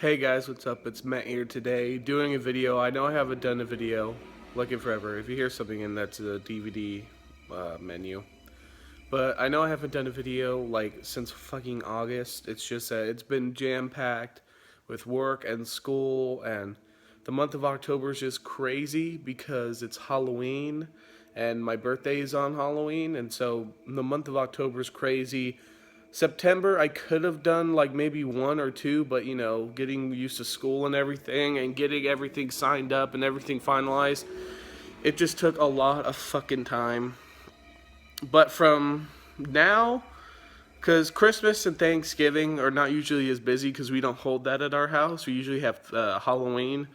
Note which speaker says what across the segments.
Speaker 1: Hey guys, what's up? It's Matt here today, doing a video. I know I haven't done a video like in forever. If you hear something in that's a DVD menu. But I know I haven't done a video like since fucking August. It's just that it's been jam-packed with work and school, and the month of October is just crazy because it's Halloween and my birthday is on Halloween, and so the month of October is crazy. September, I could have done like maybe one or two, but getting used to school and everything and getting everything signed up and everything finalized, it just took a lot of fucking time. But from now, because Christmas and Thanksgiving are not usually as busy because we don't hold that at our house. We usually have Halloween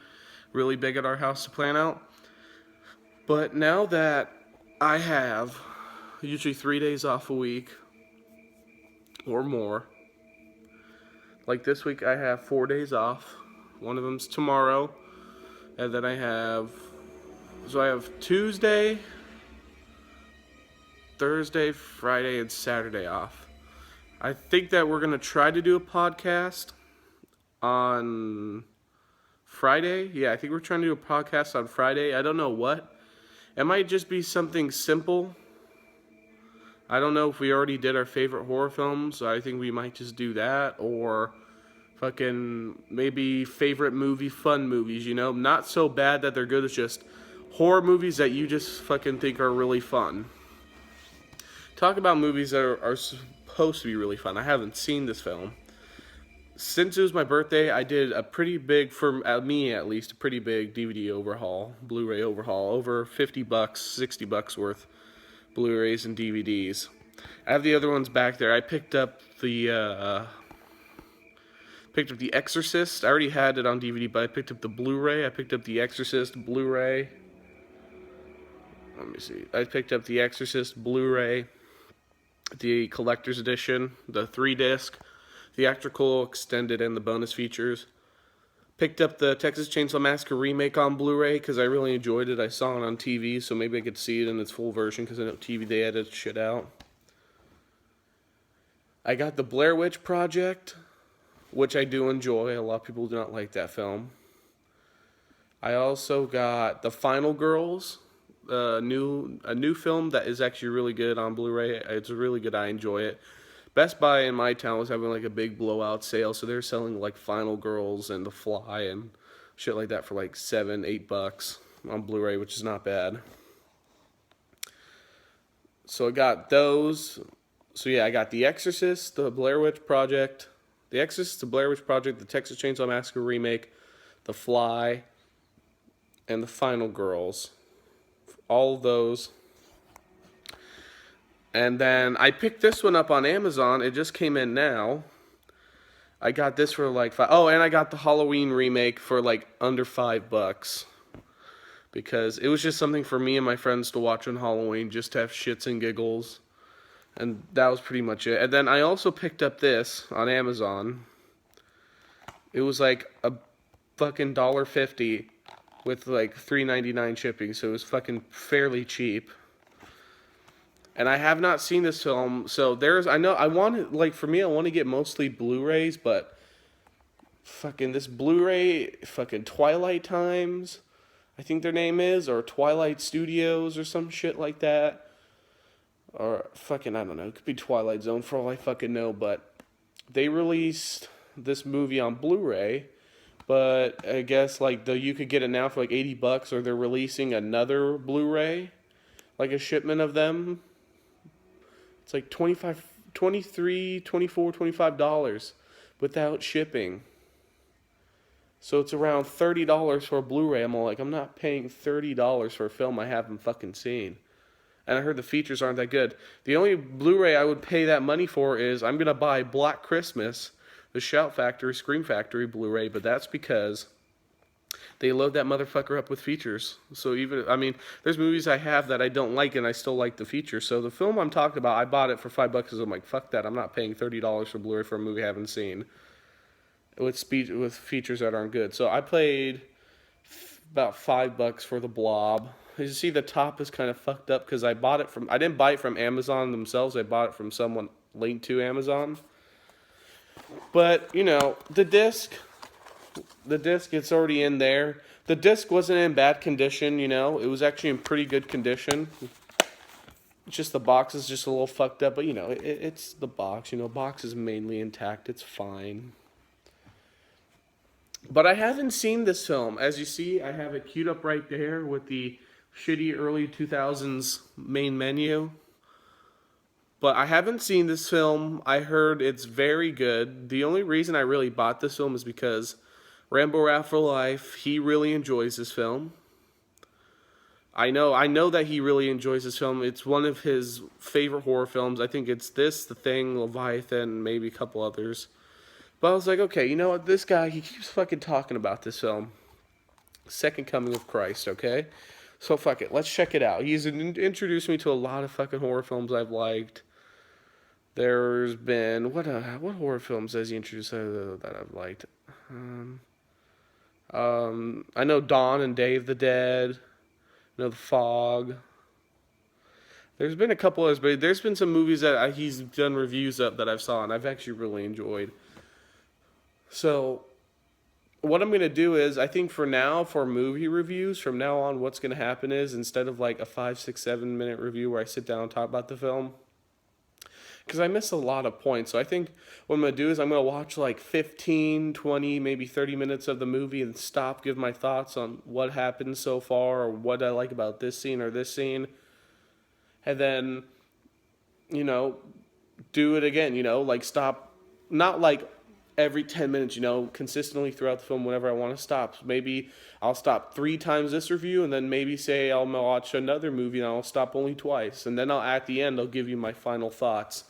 Speaker 1: really big at our house to plan out. But now that I have usually 3 days off a week, or more. Like this week I have 4 days off. One of them's tomorrow. And then I have Tuesday, Thursday, Friday, and Saturday off. I think that we're going to try to do a podcast on Friday. Yeah, I think we're trying to do a podcast on Friday. I don't know what. It might just be something simple. I don't know if we already did our favorite horror films. I think we might just do that, or fucking maybe favorite movie, fun movies, not so bad that they're good. It's just horror movies that you just fucking think are really fun. Talk about movies that are supposed to be really fun. I haven't seen this film. Since it was my birthday, I did a pretty big, for me at least, a pretty big DVD overhaul, Blu-ray overhaul, over $50, $60 worth. Blu-rays and DVDs. I have the other ones back there. I picked up the Exorcist. I already had it on DVD, but I picked up the Blu-ray. I picked up the Exorcist Blu-ray. Let me see. I picked up the Exorcist Blu-ray, the collector's edition, the 3-disc, theatrical, extended, and the bonus features. Picked up the Texas Chainsaw Massacre remake on Blu-ray because I really enjoyed it. I saw it on TV, so maybe I could see it in its full version because I know TV they edit shit out. I got the Blair Witch Project, which I do enjoy. A lot of people do not like that film. I also got The Final Girls, a new film that is actually really good on Blu-ray. It's really good. I enjoy it. Best Buy in my town was having like a big blowout sale, so they're selling like Final Girls and The Fly and shit like that for like $7, $8 on Blu-ray, which is not bad. So I got those. So yeah, I got The Exorcist, The Blair Witch Project, The Exorcist, The Blair Witch Project, The Texas Chainsaw Massacre remake, The Fly, and The Final Girls. All of those. And then I picked this one up on Amazon. It just came in now. I got this for like $5. Oh, and I got the Halloween remake for like under $5. Because it was just something for me and my friends to watch on Halloween, just to have shits and giggles. And that was pretty much it. And then I also picked up this on Amazon. It was like a fucking $1.50 with like $3.99 shipping. So it was fucking fairly cheap. And I have not seen this film, so I want to get mostly Blu-rays, but fucking this Blu-ray, fucking Twilight Times, I think their name is, or Twilight Studios or some shit like that. Or fucking, I don't know, it could be Twilight Zone for all I fucking know, but they released this movie on Blu-ray, but I guess like you could get it now for like $80, or they're releasing another Blu-ray, like a shipment of them. It's like $25 without shipping. So it's around $30 for a Blu-ray. I'm not paying $30 for a film I haven't fucking seen. And I heard the features aren't that good. The only Blu-ray I would pay that money for is I'm going to buy Black Christmas, the Shout Factory, Scream Factory Blu-ray, but that's because they load that motherfucker up with features. So there's movies I have that I don't like and I still like the features. So the film I'm talking about, I bought it for $5 because I'm like, fuck that. I'm not paying $30 for Blu-ray for a movie I haven't seen with features that aren't good. So I paid about $5 for the Blob. As you see, the top is kind of fucked up because I didn't buy it from Amazon themselves. I bought it from someone linked to Amazon. But, the disc The disc, it's already in there. The disc wasn't in bad condition, you know. It was actually in pretty good condition. Just the box is just a little fucked up, but you know, it's the box. You know, box is mainly intact. It's fine. But I haven't seen this film. As you see, I have it queued up right there with the shitty early 2000s main menu. But I haven't seen this film. I heard it's very good. The only reason I really bought this film is because Rambo Rap for Life, he really enjoys this film. I know that he really enjoys this film. It's one of his favorite horror films. I think it's this, The Thing, Leviathan, maybe a couple others. But I was like, okay, you know what? This guy, he keeps fucking talking about this film. Second Coming of Christ, okay? So fuck it, let's check it out. He's introduced me to a lot of fucking horror films I've liked. There's been what horror films has he introduced that I've liked? I know Dawn and Day of the Dead. I know The Fog. There's been a couple others, but there's been some movies that he's done reviews of that I've saw and I've actually really enjoyed. So what I'm going to do is, I think for now, for movie reviews, from now on, what's going to happen is, instead of like a 5, 6, 7 minute review where I sit down and talk about the film, because I miss a lot of points. So I think what I'm going to do is I'm going to watch like 15, 20, maybe 30 minutes of the movie and stop, give my thoughts on what happened so far or what I like about this scene or this scene. And then, you know, do it again, you know, like stop, not like every 10 minutes, you know, consistently throughout the film whenever I want to stop. Maybe I'll stop 3 times this review, and then maybe say I'll watch another movie and I'll stop only twice. And then at the end, I'll give you my final thoughts.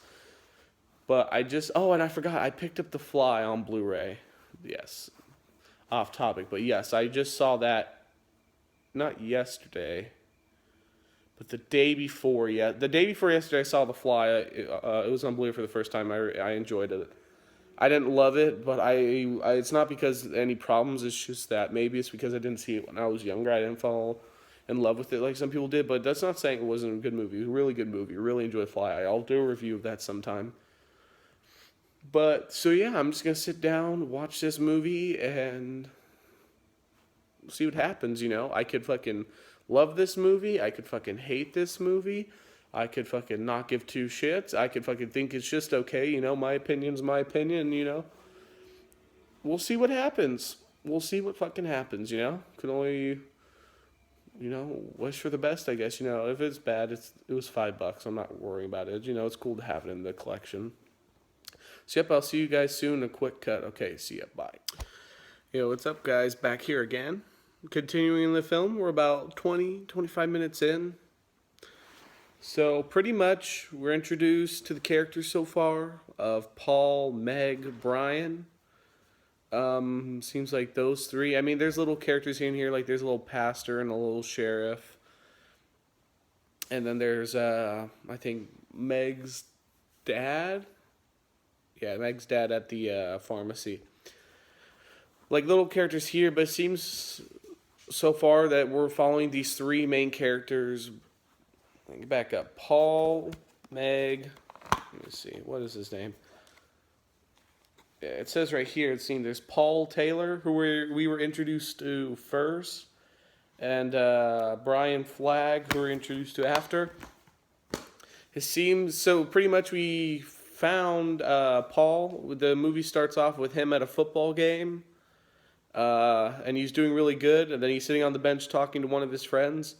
Speaker 1: But and I forgot, I picked up The Fly on Blu-ray. Yes, off topic, but yes, I just saw that, not yesterday, but the day before, the day before yesterday I saw The Fly. It was on Blu-ray for the first time. I enjoyed it. I didn't love it, but it's not because of any problems. It's just that maybe it's because I didn't see it when I was younger. I didn't fall in love with it like some people did, but that's not saying it wasn't a good movie. It was a really good movie. I really enjoyed Fly. I'll do a review of that sometime. But, so yeah, I'm just going to sit down, watch this movie, and see what happens, you know? I could fucking love this movie. I could fucking hate this movie. I could fucking not give 2 shits. I could fucking think it's just okay, you know? My opinion's my opinion, you know? We'll see what happens. We'll see what fucking happens, you know? Could only, you know, wish for the best, I guess, you know? If it's bad, it was $5. I'm not worrying about it. You know, it's cool to have it in the collection. So, yep, I'll see you guys soon. A quick cut. Okay, see ya. Bye. Yo, what's up, guys? Back here again. Continuing the film. We're about 20, 25 minutes in. So, pretty much, we're introduced to the characters so far of Paul, Meg, Brian. Seems like those 3. I mean, there's little characters in here. Like, there's a little pastor and a little sheriff. And then there's, I think, Meg's dad. Yeah, Meg's dad at the pharmacy. Like, little characters here, but it seems so far that we're following these 3 main characters. Let me back up. Paul, Meg, let me see, what is his name? Yeah, it says right here, it seems there's Paul Taylor, who we were introduced to first, and Brian Flagg, who we were introduced to after. It seems, so pretty much we found Paul. The movie starts off with him at a football game, and he's doing really good, and then he's sitting on the bench talking to one of his friends,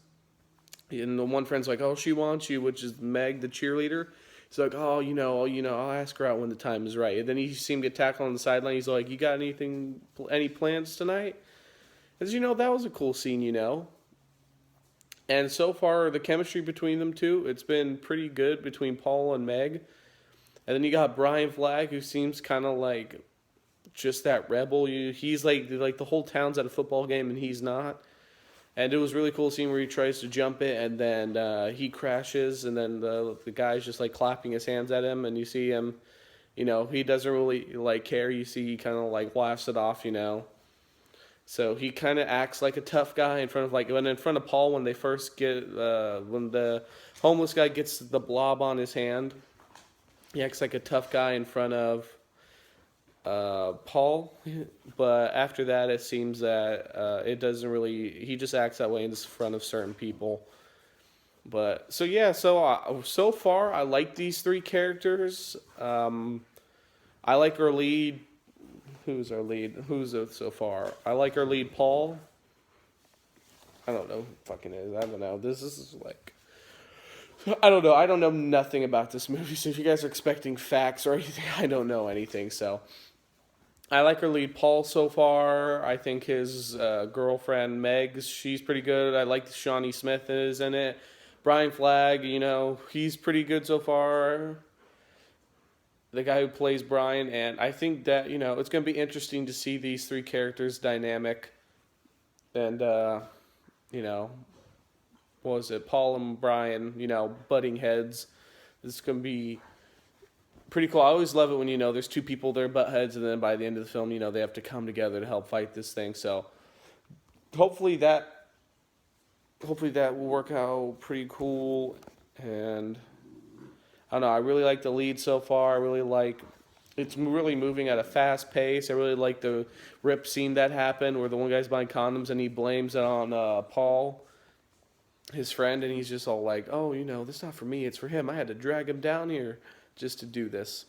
Speaker 1: and the one friend's like, oh, she wants you, which is Meg, the cheerleader. He's like, oh, you know, I'll ask her out when the time is right. And then he sees him get tackled on the sideline. He's like, you got any plans tonight? As you know, that was a cool scene, you know. And so far, the chemistry between them two, it's been pretty good between Paul and Meg. And then you got Brian Flagg, who seems kind of like just that rebel. He's like the whole town's at a football game, and he's not. And it was really cool seeing where he tries to jump it, and then he crashes, and then the guy's just like clapping his hands at him, and you see him, you know, he doesn't really like care. You see he kind of like laughs it off, you know. So he kind of acts like a tough guy in front of Paul when they first get when the homeless guy gets the blob on his hand. He acts like a tough guy in front of Paul, but after that, it seems that it doesn't really. He just acts that way in front of certain people. But so yeah, so far I like these three characters. I like our lead. Who's our lead? Who's it so far? I like our lead, Paul. I don't know who fucking is. I don't know. This is like I don't know. I don't know nothing about this movie. So if you guys are expecting facts or anything, I don't know anything. So I like her lead, Paul, so far. I think his girlfriend, Megs, she's pretty good. I like Shawnee Smith is in it. Brian Flagg, he's pretty good so far. The guy who plays Brian, and I think that, it's going to be interesting to see these three characters' dynamic. And, you know, what was it? Paul and Brian, butting heads. This is going to be pretty cool. I always love it when, there's two people, they're butt heads, and then by the end of the film, they have to come together to help fight this thing. So hopefully that will work out pretty cool. And I don't know, I really like the lead so far. I really like it's really moving at a fast pace. I really like the rip scene that happened where the one guy's buying condoms and he blames it on Paul, his friend, and he's just all like, oh, this is not for me, it's for him. I had to drag him down here just to do this.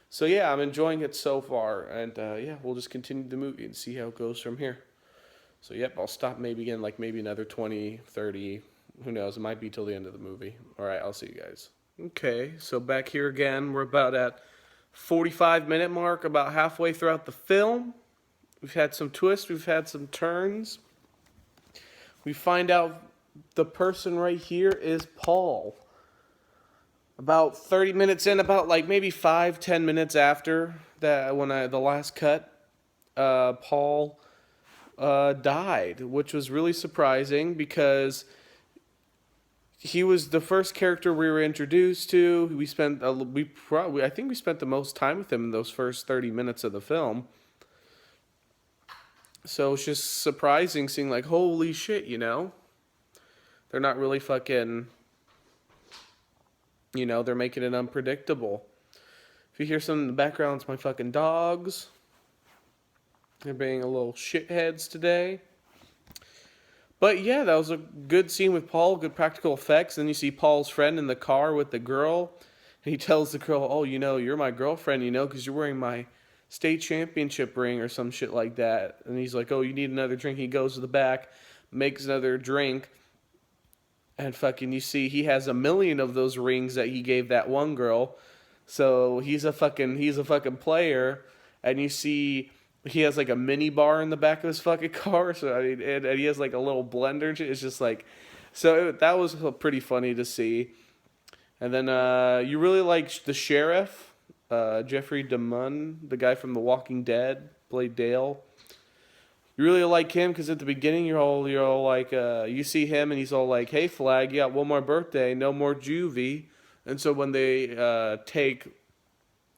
Speaker 1: So yeah, I'm enjoying it so far, and yeah, we'll just continue the movie and see how it goes from here. So yep, I'll stop maybe again, like maybe another 20, 30, who knows, it might be till the end of the movie. Alright, I'll see you guys. Okay, so back here again, we're about at 45-minute mark, about halfway throughout the film. We've had some twists, we've had some turns. We find out the person right here is Paul. About 30 minutes in, about like maybe 5-10 minutes after that, when the last cut, Paul died, which was really surprising because he was the first character we were introduced to. I think we spent the most time with him in those first 30 minutes of the film. So it's just surprising seeing like, holy shit, they're not really fucking, they're making it unpredictable. If you hear something in the background, it's my fucking dogs. They're being a little shitheads today. But yeah, that was a good scene with Paul, good practical effects. Then you see Paul's friend in the car with the girl. And he tells the girl, oh, you're my girlfriend, because you're wearing my state championship ring or some shit like that. And he's like, oh, you need another drink. He goes to the back, makes another drink. And fucking you see he has 1,000,000 of those rings that he gave that one girl. So he's a fucking player. And you see he has like a mini bar in the back of his fucking car. So I mean, and he has like a little blender. It's just like, so that was pretty funny to see. And then you really like the sheriff, Jeffrey DeMunn, the guy from The Walking Dead, played Dale. You really like him because at the beginning you're all like, you see him and he's all like, hey Flag, you got one more birthday, no more juvie. And so when they take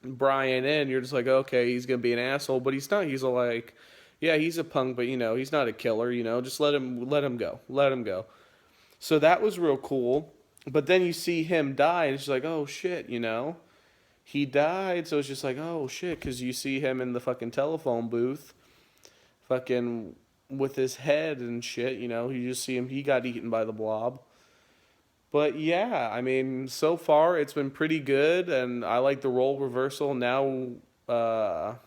Speaker 1: Brian in, you're just like, okay, he's gonna be an asshole, but he's not. He's like, yeah, he's a punk, but he's not a killer. Just let him go. So that was real cool. But then you see him die, and it's just like, oh shit, he died. So it's just like, oh shit, because you see him in the fucking telephone booth, fucking with his head and shit. You just see him. He got eaten by the blob. But yeah, I mean, so far it's been pretty good, and I like the role reversal. Now, I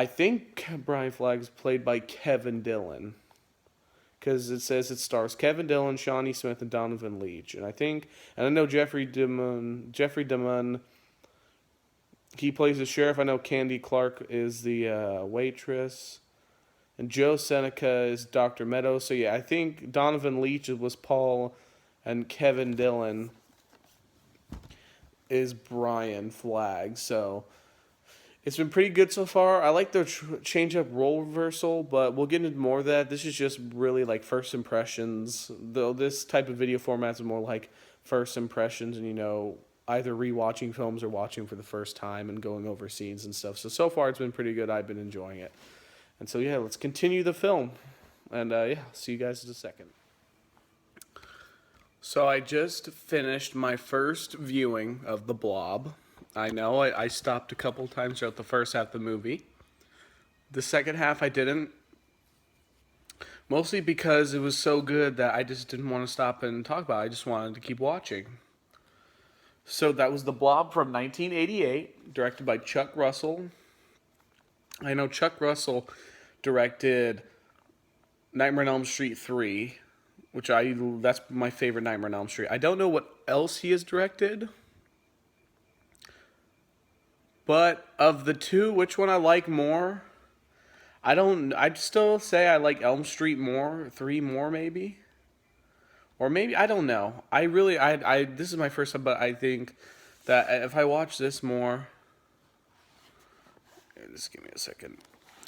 Speaker 1: think Brian Flagg's played by Kevin Dillon, because it says it stars Kevin Dillon, Shawnee Smith, and Donovan Leitch. And I know Jeffrey DeMunn, he plays the sheriff. I know Candy Clark is the waitress. And Joe Seneca is Dr. Meadows. So yeah, I think Donovan Leitch was Paul, and Kevin Dillon is Brian Flagg. So it's been pretty good so far. I like the change up role reversal, but we'll get into more of that. This is just really like first impressions. Though this type of video format is more like first impressions and, either rewatching films or watching for the first time and going over scenes and stuff. So far it's been pretty good. I've been enjoying it. And so, yeah, let's continue the film. And, yeah, see you guys in a second. So I just finished my first viewing of The Blob. I know. I stopped a couple times throughout the first half of the movie. The second half I didn't. Mostly because it was so good that I just didn't want to stop and talk about it. I just wanted to keep watching. So that was The Blob from 1988, directed by Chuck Russell. I know Chuck Russell directed Nightmare on Elm Street 3, which that's my favorite Nightmare on Elm Street. I don't know what else he has directed, but of the two, which one I like more? I'd still say I like Elm Street more, 3 more maybe. Or maybe I don't know. This is my first time, but I think that if I watch this more, just give me a second.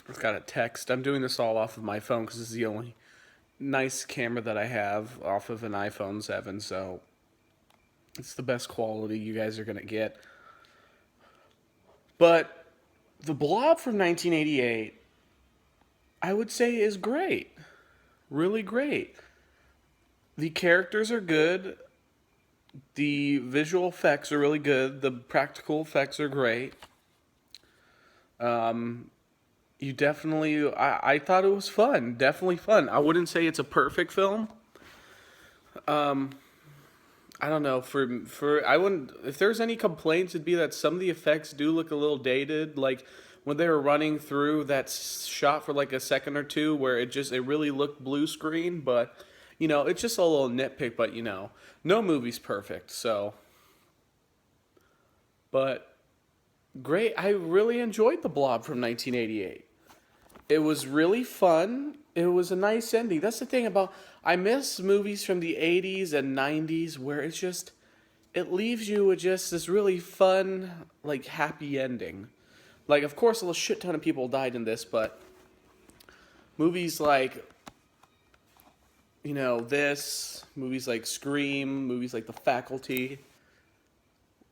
Speaker 1: I've got a text. I'm doing this all off of my phone because this is the only nice camera that I have off of an iPhone 7, so it's the best quality you guys are gonna get. But The Blob from 1988, I would say is great. Really great. The characters are good. The visual effects are really good. The practical effects are great. You definitely, I thought it was fun. Definitely fun. I wouldn't say it's a perfect film. I don't know. I wouldn't. If there's any complaints, it'd be that some of the effects do look a little dated. Like when they were running through that shot for like a second or two, where it really looked blue screen. But it's just a little nitpick. But no movie's perfect. So, but great. I really enjoyed The Blob from 1988. It was really fun. It was a nice ending. That's the thing about I miss movies from the 80s and 90s where it leaves you with just this really fun, like happy ending. Like of course a shit ton of people died in this, but movies like movies like Scream, movies like The Faculty,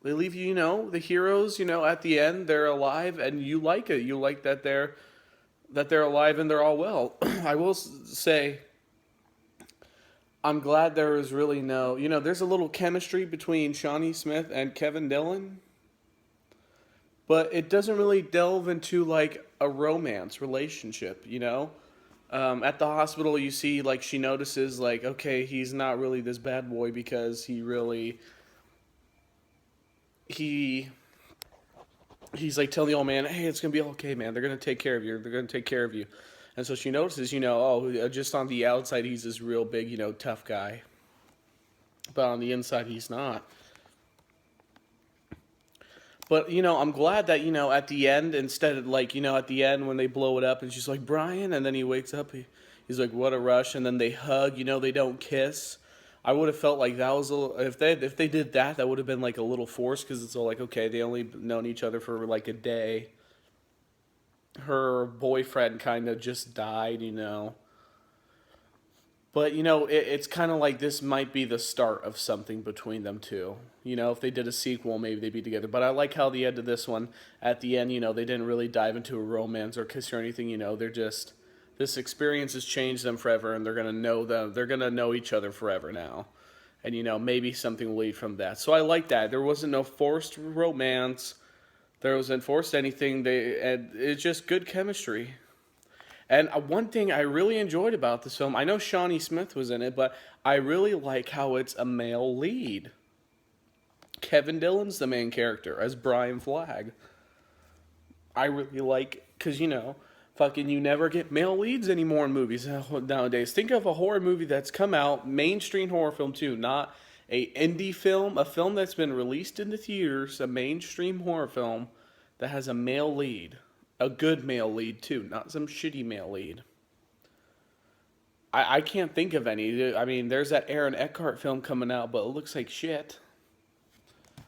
Speaker 1: they leave the heroes, at the end they're alive and you like it. You like that they're alive and they're all well. I will say, I'm glad there was really there's a little chemistry between Shawnee Smith and Kevin Dillon, but it doesn't really delve into like a romance relationship, At the hospital, you see like she notices like, okay, he's not really this bad boy because he's like telling the old man, hey, it's going to be okay, man. They're going to take care of you. They're going to take care of you. And so she notices, just on the outside, he's this real big, tough guy. But on the inside, he's not. But, I'm glad that, at the end, instead of like, at the end when they blow it up and she's like, Brian, and then he wakes up, he's like, what a rush. And then they hug, they don't kiss. I would have felt like that was if they did that, that would have been like a little forced because it's all like, okay, they only known each other for like a day. Her boyfriend kind of just died, But it's kind of like this might be the start of something between them two. If they did a sequel, maybe they'd be together. But I like how the end of this one, at the end, they didn't really dive into a romance or kiss or anything. They're just this experience has changed them forever, and they're gonna know them. They're gonna know each other forever now, and maybe something will lead from that. So I like that. There wasn't no forced romance. There wasn't forced anything. It's just good chemistry. And one thing I really enjoyed about this film, I know Shawnee Smith was in it, but I really like how it's a male lead. Kevin Dillon's the main character as Brian Flagg. I really like, because fucking you never get male leads anymore in movies nowadays. Think of a horror movie that's come out, mainstream horror film too, not a indie film, a film that's been released in the theaters, a mainstream horror film that has a male lead. A good male lead too, not some shitty male lead. I can't think of any. I mean, there's that Aaron Eckhart film coming out, but it looks like shit.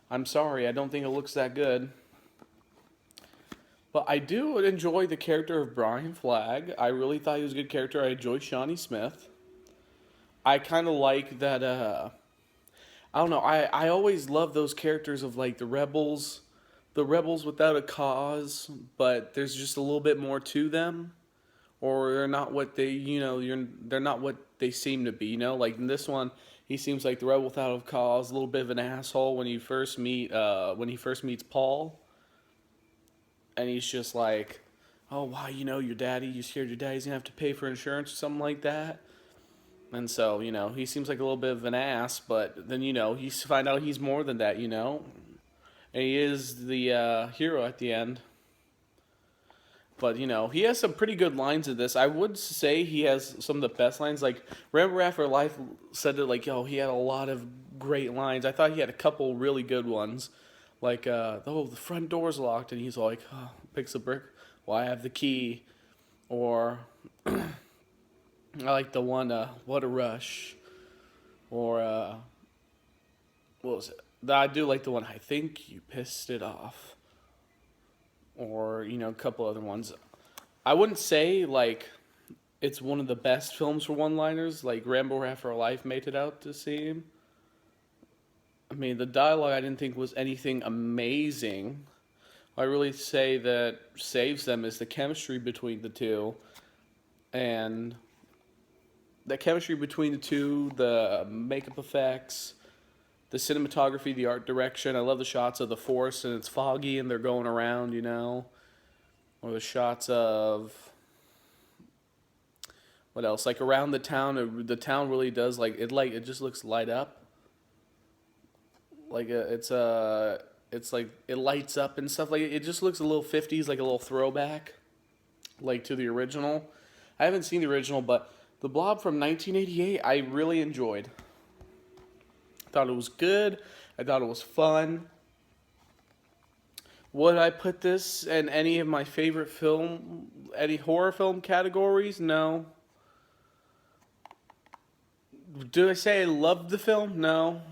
Speaker 1: I'm sorry, I don't think it looks that good. But I do enjoy the character of Brian Flagg. I really thought he was a good character. I enjoy Shawnee Smith. I kind of like that, I don't know, I always love those characters of like the rebels without a cause, but there's just a little bit more to them, or they're not what they, they're not what they seem to be, Like in this one, He seems like the rebel without a cause, a little bit of an asshole when he first meets Paul, and he's just like, "Oh, why, your daddy? You scared your daddy's gonna have to pay for insurance or something like that?" And so, he seems like a little bit of an ass, but then, you find out he's more than that, and he is the hero at the end. But he has some pretty good lines in this. I would say he has some of the best lines. Like Remember After Life said that, like, he had a lot of great lines. I thought he had a couple really good ones, like oh, the front door's locked, and he's like, oh, picks a brick. Well, I have the key. Or I like the one, what a rush. Or what was it? I do like the one, I think you pissed it off. Or a couple other ones. I wouldn't say like it's one of the best films for one-liners, like Rambo After Life made it out to seem. I mean, the dialogue I didn't think was anything amazing. I really say that saves them is the chemistry between the two, and the chemistry between the two, the makeup effects, the cinematography, the art direction. I love the shots of the forest and it's foggy and they're going around, or the shots of what else? Like around the town. The town really does it just looks light up. Like it's like it lights up and stuff. Like it just looks a little 50s, like a little throwback, like to the original. I haven't seen the original, but the Blob from 1988, I really enjoyed. I thought it was good. I thought it was fun. Would I put this in any of my favorite any horror film categories? No. Did I say I loved the film? No.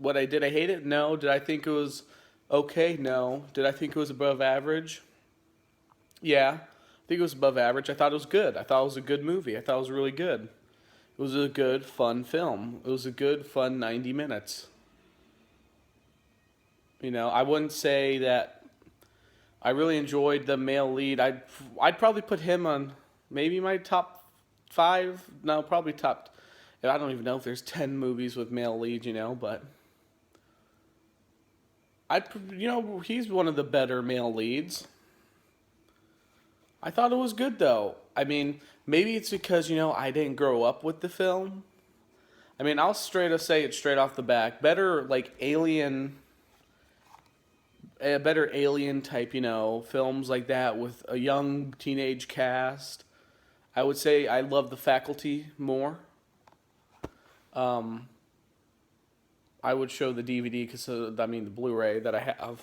Speaker 1: Did I hate it? No. Did I think it was okay? No. Did I think it was above average? Yeah. I think it was above average. I thought it was good. I thought it was a good movie. I thought it was really good. It was a good, fun film. It was a good, fun 90 minutes. I wouldn't say that I really enjoyed the male lead. I'd probably put him on maybe my top 5. No, probably top. I don't even know if there's 10 movies with male leads, but he's one of the better male leads. I thought it was good though. I mean, maybe it's because I didn't grow up with the film. I mean, I'll say it straight off the back. Better alien type, films like that with a young teenage cast. I would say I love The Faculty more. I would show the DVD because the Blu-ray that I have.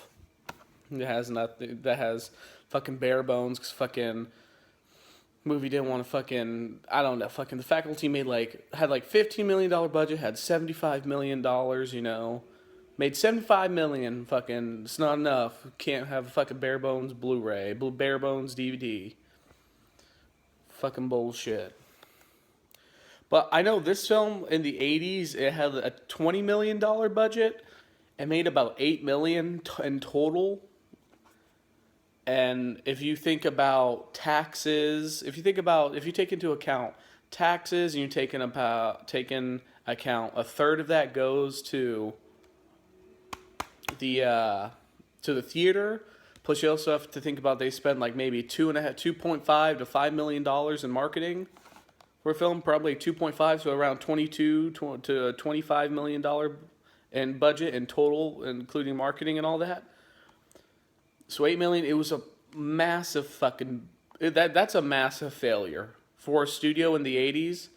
Speaker 1: That has fucking bare bones because fucking movie didn't want to fucking, I don't know, fucking The Faculty had $15 million budget, had $75 million, made $75 million, fucking, it's not enough, can't have a fucking bare bones Blu-ray, bare bones DVD, fucking bullshit. But I know this film in the 80s, it had a $20 million budget, and made about $8 million in total. And if you think about taxes, if you take into account taxes and you take in account a third of that goes to the theater, plus you also have to think about they spend like maybe 2.5 to $5 million in marketing for a film, probably 2.5, so around 22 to $25 million in budget in total, including marketing and all that. So $8 million, it was a massive that's a massive failure for a studio in the 80s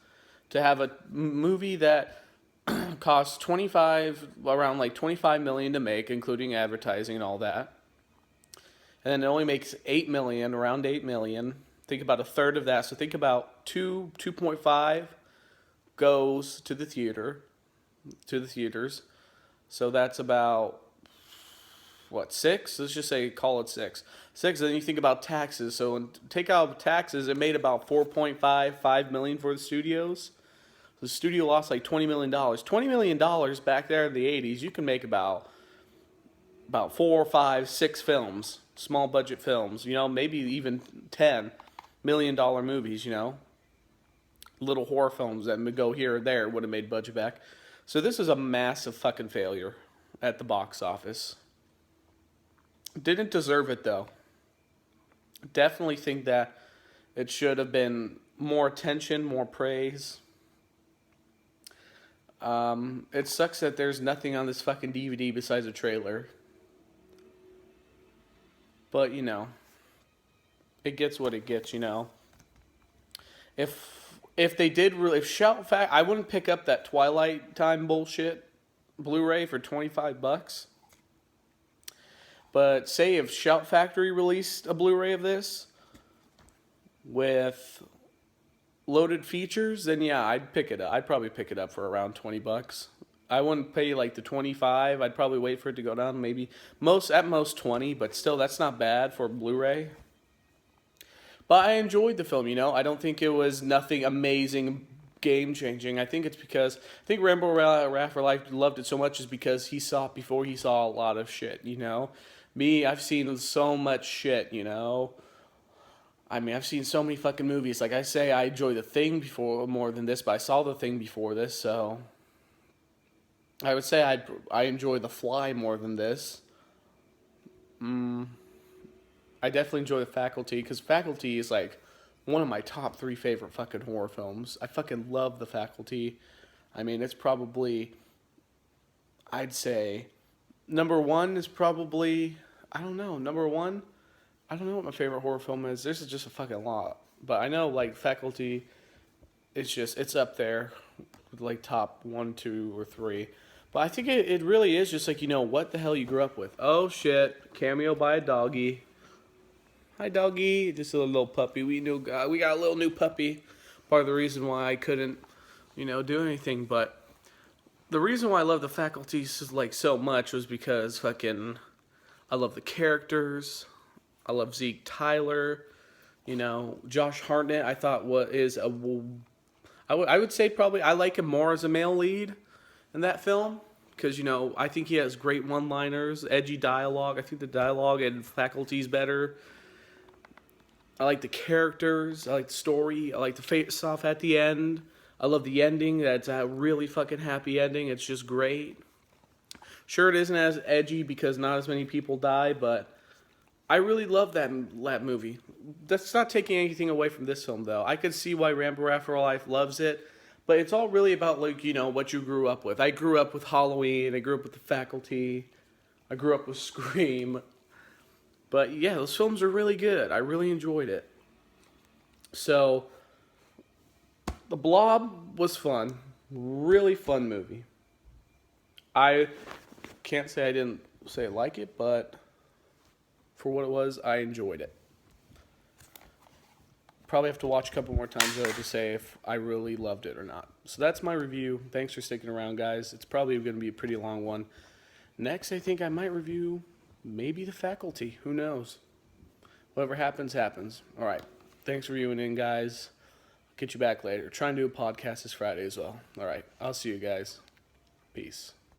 Speaker 1: to have a movie that costs around like $25 million to make, including advertising and all that. And then it only makes around $8 million. Think about a third of that. So think about 2.5 goes to the theaters. So that's about 6? Let's just say, call it 6. 6, then you think about taxes. So take out taxes, it made about $4.5 million for the studios. So the studio lost like $20 million. $20 million back there in the 80s, you can make about 4, 5, 6 films, small budget films, maybe even $10 million movies, little horror films that would go here or there would have made budget back. So this is a massive fucking failure at the box office. Didn't deserve it though. Definitely think that it should have been more attention, more praise. It sucks that there's nothing on this fucking DVD besides a trailer. But, it gets what it gets, If they did really, if Shout Fact, I wouldn't pick up that Twilight Time bullshit Blu-ray for $25. But say if Shout Factory released a Blu-ray of this with loaded features, then yeah, I'd pick it up. I'd probably pick it up for around $20. I wouldn't pay like the 25. I'd probably wait for it to go down, maybe at most 20, but still that's not bad for Blu-ray. But I enjoyed the film, I don't think it was nothing amazing, game-changing. I think it's because, I think Rambo Raffer Life loved it so much is because he saw it before he saw a lot of shit, Me, I've seen so much shit, I've seen so many fucking movies. Like I say, I enjoy The Thing more than this, but I saw The Thing before this, so I would say I enjoy The Fly more than this. I definitely enjoy The Faculty, because Faculty is like one of my top 3 favorite fucking horror films. I fucking love The Faculty. It's probably, I'd say, number 1 is probably, I don't know, number 1, I don't know what my favorite horror film is. This is just a fucking lot. But I know, like, Faculty, it's up there with, like, top 1, 2, or 3. But I think it really is just like, what the hell you grew up with. Oh, shit. Cameo by a doggy. Hi, doggy. Just a little puppy. We got a little new puppy. Part of the reason why I couldn't, do anything. But the reason why I love The Faculty so much was because I love the characters. I love Zeke Tyler. Josh Hartnett. I thought I would say probably I like him more as a male lead in that film. Because, I think he has great one-liners, edgy dialogue. I think the dialogue in Faculty is better. I like the characters. I like the story. I like the face-off at the end. I love the ending. That's a really fucking happy ending. It's just great. Sure, it isn't as edgy because not as many people die, but I really love that movie. That's not taking anything away from this film, though. I could see why Rambo After Life loves it, but it's all really about, what you grew up with. I grew up with Halloween. I grew up with The Faculty. I grew up with Scream. But yeah, those films are really good. I really enjoyed it. So, The Blob was fun. Really fun movie. I can't say I didn't say I like it, but for what it was, I enjoyed it. Probably have to watch a couple more times, though, to say if I really loved it or not. So that's my review. Thanks for sticking around, guys. It's probably going to be a pretty long one. Next, I think I might review maybe The Faculty. Who knows? Whatever happens, happens. All right. Thanks for viewing in, guys. I'll get you back later. Try and do a podcast this Friday as well. All right. I'll see you guys. Peace.